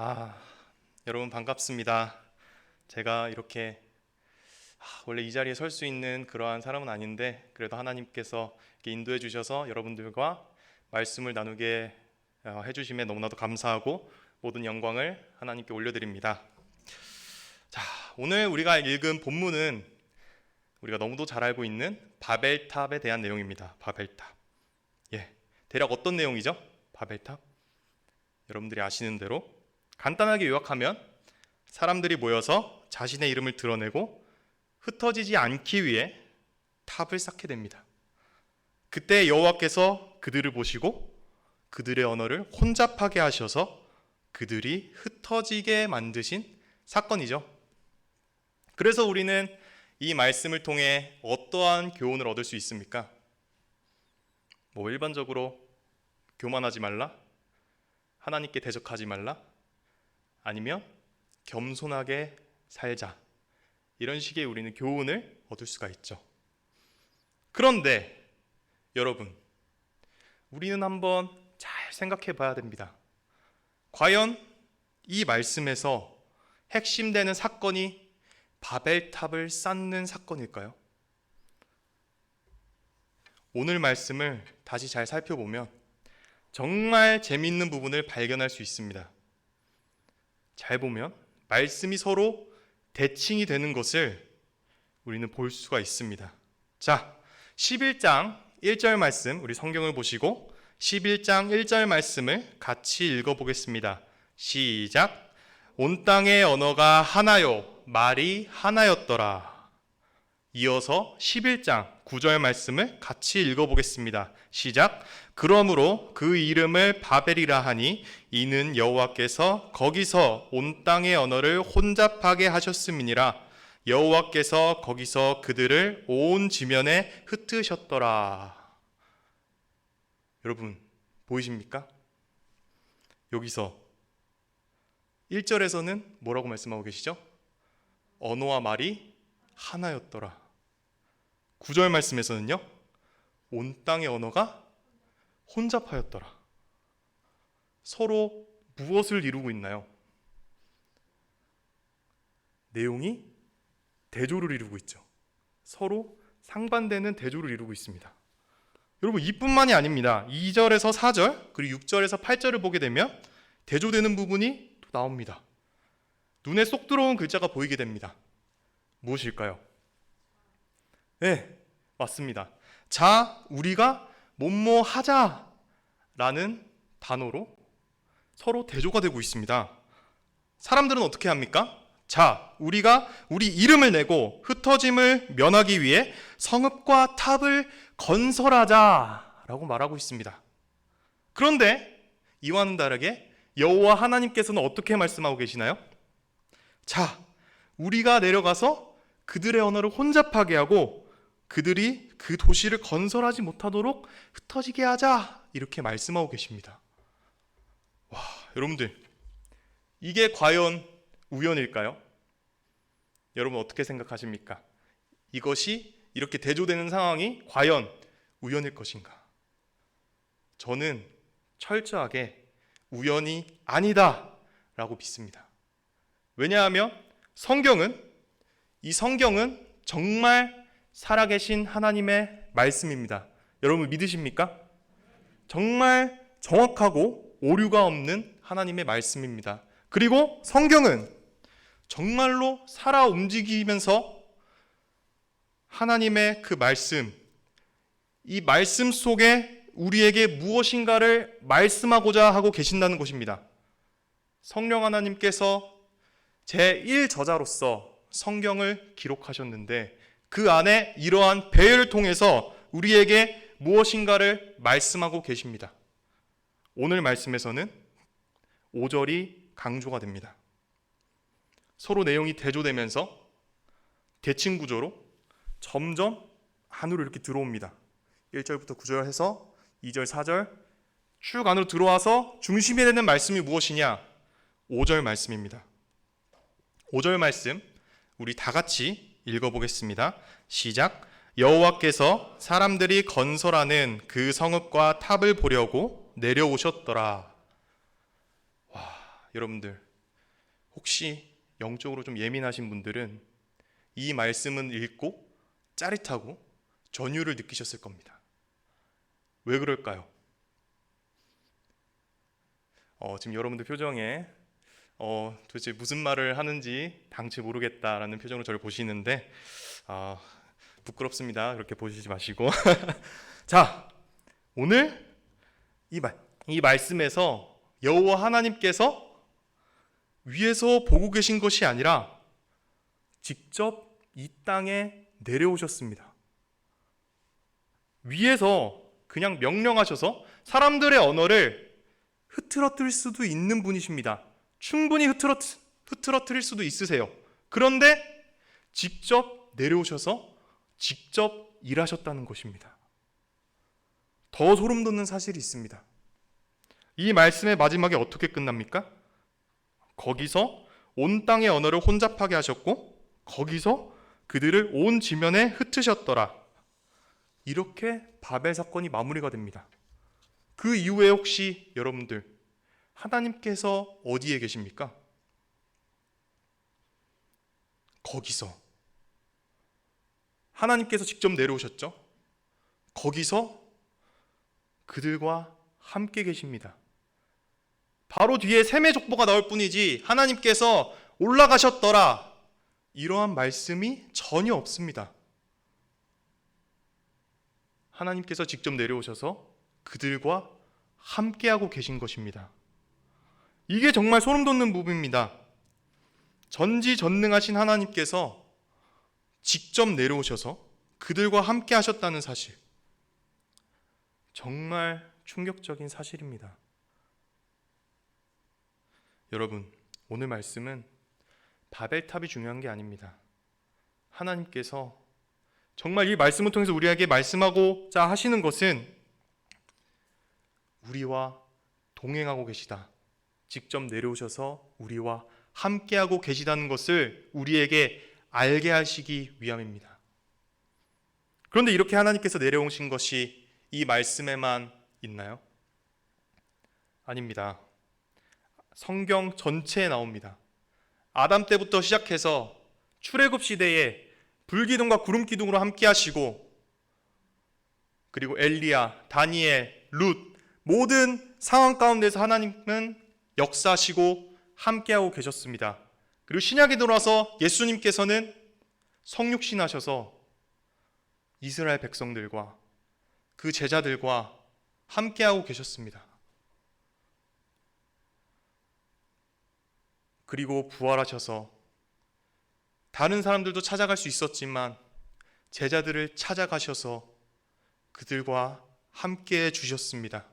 아, 여러분 반갑습니다. 제가 이렇게 원래 이 자리에 설 수 있는 그러한 사람은 아닌데 그래도 하나님께서 이렇게 인도해 주셔서 여러분들과 말씀을 나누게 해주심에 너무나도 감사하고 모든 영광을 하나님께 올려드립니다. 자, 오늘 우리가 읽은 본문은 우리가 너무도 잘 알고 있는 바벨탑에 대한 내용입니다. 바벨탑. 대략 어떤 내용이죠? 바벨탑? 여러분들이 아시는 대로 간단하게 요약하면 사람들이 모여서 자신의 이름을 드러내고 흩어지지 않기 위해 탑을 쌓게 됩니다. 그때 여호와께서 그들을 보시고 그들의 언어를 혼잡하게 하셔서 그들이 흩어지게 만드신 사건이죠. 그래서 우리는 이 말씀을 통해 어떠한 교훈을 얻을 수 있습니까? 일반적으로 교만하지 말라, 하나님께 대적하지 말라, 아니면 겸손하게 살자, 이런 식의 우리는 교훈을 얻을 수가 있죠. 그런데 여러분, 우리는 한번 잘 생각해 봐야 됩니다. 과연 이 말씀에서 핵심되는 사건이 바벨탑을 쌓는 사건일까요? 오늘 말씀을 다시 잘 살펴보면 정말 재미있는 부분을 발견할 수 있습니다. 잘 보면 말씀이 서로 대칭이 되는 것을 우리는 볼 수가 있습니다. 자, 11장 1절 말씀, 우리 성경을 보시고 11장 1절 말씀을 같이 읽어보겠습니다. 시작. 온 땅의 언어가 하나요, 말이 하나였더라. 이어서 11장 9절 말씀을 같이 읽어보겠습니다. 시작. 그러므로 그 이름을 바벨이라 하니 이는 여호와께서 거기서 온 땅의 언어를 혼잡하게 하셨음이니라. 여호와께서 거기서 그들을 온 지면에 흩으셨더라. 여러분 보이십니까? 여기서 1절에서는 뭐라고 말씀하고 계시죠? 언어와 말이 하나였더라. 9절 말씀에서는요, 온 땅의 언어가 혼잡하였더라. 서로 무엇을 이루고 있나요? 내용이 대조를 이루고 있죠. 서로 상반되는 대조를 이루고 있습니다. 여러분, 이뿐만이 아닙니다. 2절에서 4절 그리고 6절에서 8절을 보게 되면 대조되는 부분이 또 나옵니다. 눈에 쏙 들어온 글자가 보이게 됩니다. 무엇일까요? 네, 맞습니다. 자, 우리가 뭐뭐 하자라는 단어로 서로 대조가 되고 있습니다. 사람들은 어떻게 합니까? 자, 우리가 우리 이름을 내고 흩어짐을 면하기 위해 성읍과 탑을 건설하자라고 말하고 있습니다. 그런데 이와는 다르게 여호와 하나님께서는 어떻게 말씀하고 계시나요? 자, 우리가 내려가서 그들의 언어를 혼잡하게 하고 그들이 그 도시를 건설하지 못하도록 흩어지게 하자, 이렇게 말씀하고 계십니다. 와, 여러분들, 이게 과연 우연일까요? 여러분 어떻게 생각하십니까? 이것이 이렇게 대조되는 상황이 과연 우연일 것인가? 저는 철저하게 우연이 아니다 라고 믿습니다. 왜냐하면 이 성경은 정말 살아계신 하나님의 말씀입니다. 여러분 믿으십니까? 정말 정확하고 오류가 없는 하나님의 말씀입니다. 그리고 성경은 정말로 살아 움직이면서 하나님의 그 말씀, 이 말씀 속에 우리에게 무엇인가를 말씀하고자 하고 계신다는 것입니다. 성령 하나님께서 제1저자로서 성경을 기록하셨는데 그 안에 이러한 배열을 통해서 우리에게 무엇인가를 말씀하고 계십니다. 오늘 말씀에서는 5절이 강조가 됩니다. 서로 내용이 대조되면서 대칭 구조로 점점 안으로 이렇게 들어옵니다. 1절부터 9절 해서 2절, 4절 쭉 안으로 들어와서 중심이 되는 말씀이 무엇이냐? 5절 말씀입니다. 5절 말씀 우리 다 같이 읽어보겠습니다. 시작. 여호와께서 사람들이 건설하는 그 성읍과 탑을 보려고 내려오셨더라. 와, 여러분들 혹시 영적으로 좀 예민하신 분들은 이 말씀은 읽고 짜릿하고 전율을 느끼셨을 겁니다. 왜 그럴까요? 지금 여러분들 표정에 도대체 무슨 말을 하는지 당최 모르겠다라는 표정으로 저를 보시는데 부끄럽습니다. 그렇게 보시지 마시고 자, 오늘 이 말씀에서 여호와 하나님께서 위에서 보고 계신 것이 아니라 직접 이 땅에 내려오셨습니다. 위에서 그냥 명령하셔서 사람들의 언어를 흐트러뜨릴 수도 있는 분이십니다. 충분히 흐트러뜨릴 수도 있으세요. 그런데 직접 내려오셔서 직접 일하셨다는 것입니다. 더 소름 돋는 사실이 있습니다. 이 말씀의 마지막에 어떻게 끝납니까? 거기서 온 땅의 언어를 혼잡하게 하셨고 거기서 그들을 온 지면에 흩으셨더라. 이렇게 바벨 사건이 마무리가 됩니다. 그 이후에 혹시 여러분들 하나님께서 어디에 계십니까? 거기서 하나님께서 직접 내려오셨죠? 거기서 그들과 함께 계십니다. 바로 뒤에 셈의 족보가 나올 뿐이지 하나님께서 올라가셨더라 이러한 말씀이 전혀 없습니다. 하나님께서 직접 내려오셔서 그들과 함께하고 계신 것입니다. 이게 정말 소름 돋는 부분입니다. 전지전능하신 하나님께서 직접 내려오셔서 그들과 함께 하셨다는 사실, 정말 충격적인 사실입니다. 여러분, 오늘 말씀은 바벨탑이 중요한 게 아닙니다. 하나님께서 정말 이 말씀을 통해서 우리에게 말씀하고자 하시는 것은 우리와 동행하고 계시다. 직접 내려오셔서 우리와 함께하고 계시다는 것을 우리에게 알게 하시기 위함입니다. 그런데 이렇게 하나님께서 내려오신 것이 이 말씀에만 있나요? 아닙니다. 성경 전체에 나옵니다. 아담 때부터 시작해서 출애굽 시대에 불기둥과 구름기둥으로 함께 하시고, 그리고 엘리야, 다니엘, 룻 모든 상황 가운데서 하나님은 역사하시고 함께하고 계셨습니다. 그리고 신약에 들어와서 예수님께서는 성육신하셔서 이스라엘 백성들과 그 제자들과 함께하고 계셨습니다. 그리고 부활하셔서 다른 사람들도 찾아갈 수 있었지만 제자들을 찾아가셔서 그들과 함께해 주셨습니다.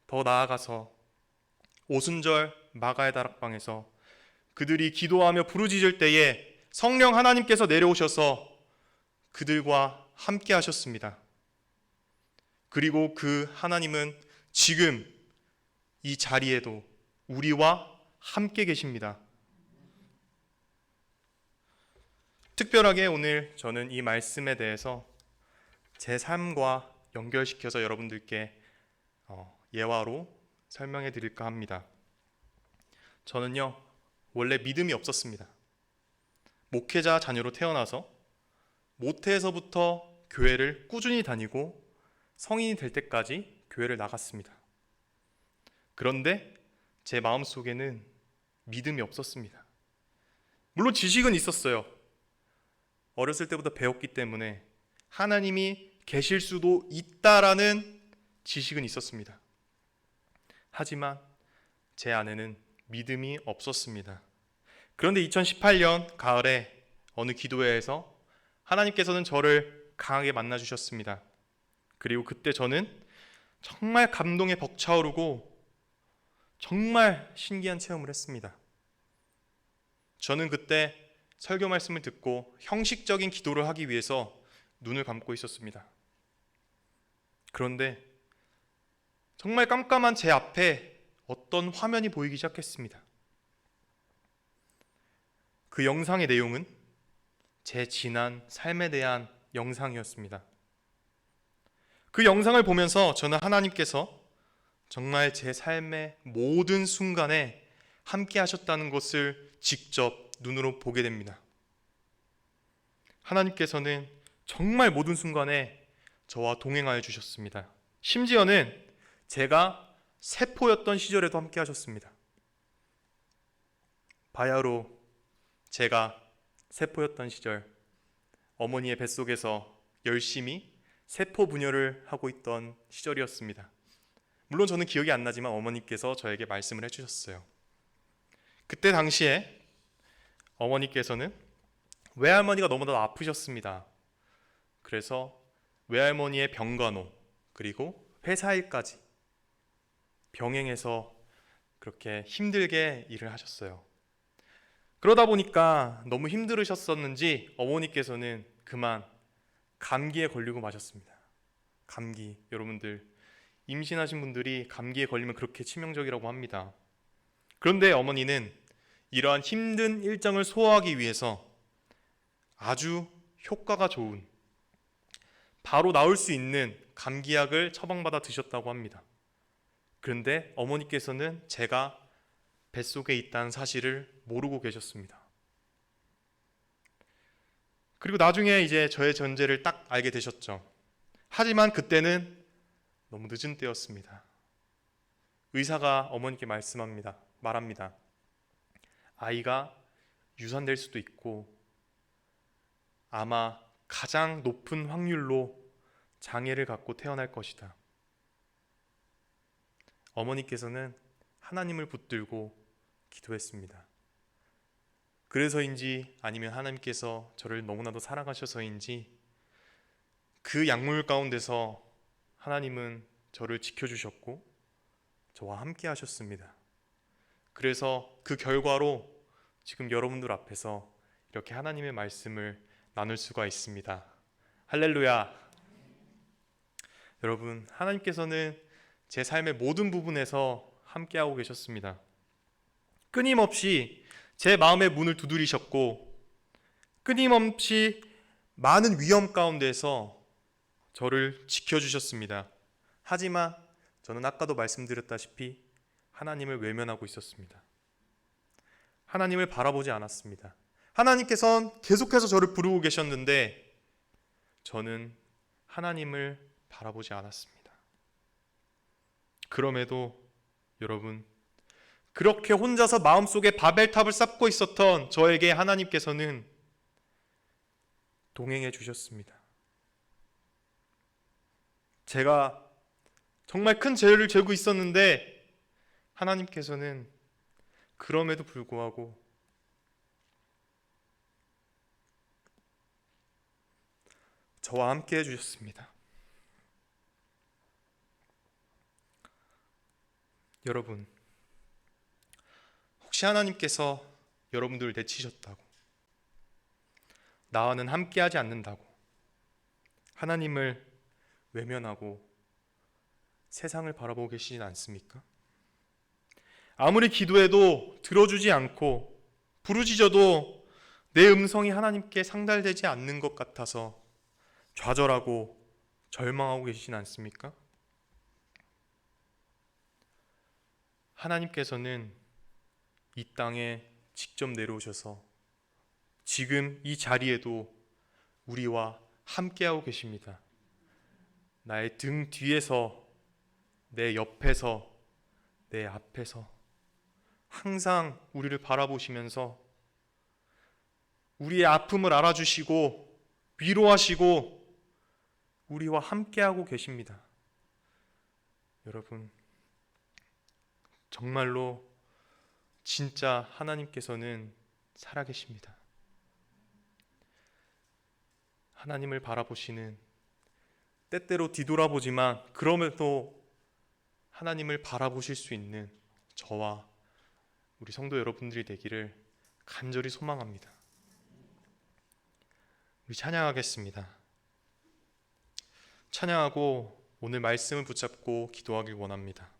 더 나아가서 오순절 마가의 다락방에서 그들이 기도하며 부르짖을 때에 성령 하나님께서 내려오셔서 그들과 함께 하셨습니다. 그리고 그 하나님은 지금 이 자리에도 우리와 함께 계십니다. 특별하게 오늘 저는 이 말씀에 대해서 제 삶과 연결시켜서 여러분들께 예화로 설명해 드릴까 합니다. 저는요, 원래 믿음이 없었습니다. 목회자 자녀로 태어나서 모태에서부터 교회를 꾸준히 다니고 성인이 될 때까지 교회를 나갔습니다. 그런데 제 마음속에는 믿음이 없었습니다. 물론 지식은 있었어요. 어렸을 때부터 배웠기 때문에 하나님이 계실 수도 있다라는 지식은 있었습니다. 하지만 제 안에는 믿음이 없었습니다. 그런데 2018년 가을에 어느 기도회에서 하나님께서는 저를 강하게 만나주셨습니다. 그리고 그때 저는 정말 감동에 벅차오르고 정말 신기한 체험을 했습니다. 저는 그때 설교 말씀을 듣고 형식적인 기도를 하기 위해서 눈을 감고 있었습니다. 그런데 정말 깜깜한 제 앞에 어떤 화면이 보이기 시작했습니다. 그 영상의 내용은 제 지난 삶에 대한 영상이었습니다. 그 영상을 보면서 저는 하나님께서 정말 제 삶의 모든 순간에 함께 하셨다는 것을 직접 눈으로 보게 됩니다. 하나님께서는 정말 모든 순간에 저와 동행하여 주셨습니다. 심지어는 제가 세포였던 시절에도 함께 하셨습니다. 바야흐로 제가 세포였던 시절 어머니의 뱃속에서 열심히 세포 분열을 하고 있던 시절이었습니다. 물론 저는 기억이 안 나지만 어머니께서 저에게 말씀을 해주셨어요. 그때 당시에 어머니께서는 외할머니가 너무나도 아프셨습니다. 그래서 외할머니의 병간호 그리고 회사 일까지 병행해서 그렇게 힘들게 일을 하셨어요. 그러다 보니까 너무 힘들으셨었는지 어머니께서는 그만 감기에 걸리고 마셨습니다. 감기, 여러분들 임신하신 분들이 감기에 걸리면 그렇게 치명적이라고 합니다. 그런데 어머니는 이러한 힘든 일정을 소화하기 위해서 아주 효과가 좋은 바로 나을 수 있는 감기약을 처방받아 드셨다고 합니다. 그런데 어머니께서는 제가 뱃속에 있다는 사실을 모르고 계셨습니다. 그리고 나중에 이제 저의 존재를 딱 알게 되셨죠. 하지만 그때는 너무 늦은 때였습니다. 의사가 어머니께 말합니다. 아이가 유산될 수도 있고 아마 가장 높은 확률로 장애를 갖고 태어날 것이다. 어머니께서는 하나님을 붙들고 기도했습니다. 그래서인지 아니면 하나님께서 저를 너무나도 사랑하셔서인지 그 약물 가운데서 하나님은 저를 지켜주셨고 저와 함께 하셨습니다. 그래서 그 결과로 지금 여러분들 앞에서 이렇게 하나님의 말씀을 나눌 수가 있습니다. 할렐루야. 여러분, 하나님께서는 제 삶의 모든 부분에서 함께하고 계셨습니다. 끊임없이 제 마음의 문을 두드리셨고 끊임없이 많은 위험 가운데서 저를 지켜주셨습니다. 하지만 저는 아까도 말씀드렸다시피 하나님을 외면하고 있었습니다. 하나님을 바라보지 않았습니다. 하나님께서는 계속해서 저를 부르고 계셨는데 저는 하나님을 바라보지 않았습니다. 그럼에도 여러분, 그렇게 혼자서 마음속에 바벨탑을 쌓고 있었던 저에게 하나님께서는 동행해 주셨습니다. 제가 정말 큰 죄를 지고 있었는데 하나님께서는 그럼에도 불구하고 저와 함께 해주셨습니다. 여러분, 혹시 하나님께서 여러분들을 내치셨다고, 나와는 함께하지 않는다고, 하나님을 외면하고 세상을 바라보고 계시진 않습니까? 아무리 기도해도 들어주지 않고 부르짖어도 내 음성이 하나님께 상달되지 않는 것 같아서 좌절하고 절망하고 계시진 않습니까? 하나님께서는 이 땅에 직접 내려오셔서 지금 이 자리에도 우리와 함께하고 계십니다. 나의 등 뒤에서, 내 옆에서, 내 앞에서 항상 우리를 바라보시면서 우리의 아픔을 알아주시고 위로하시고 우리와 함께하고 계십니다. 여러분, 정말로 진짜 하나님께서는 살아계십니다. 하나님을 바라보시는, 때때로 뒤돌아보지만 그럼에도 하나님을 바라보실 수 있는 저와 우리 성도 여러분들이 되기를 간절히 소망합니다. 우리 찬양하겠습니다. 찬양하고 오늘 말씀을 붙잡고 기도하길 원합니다.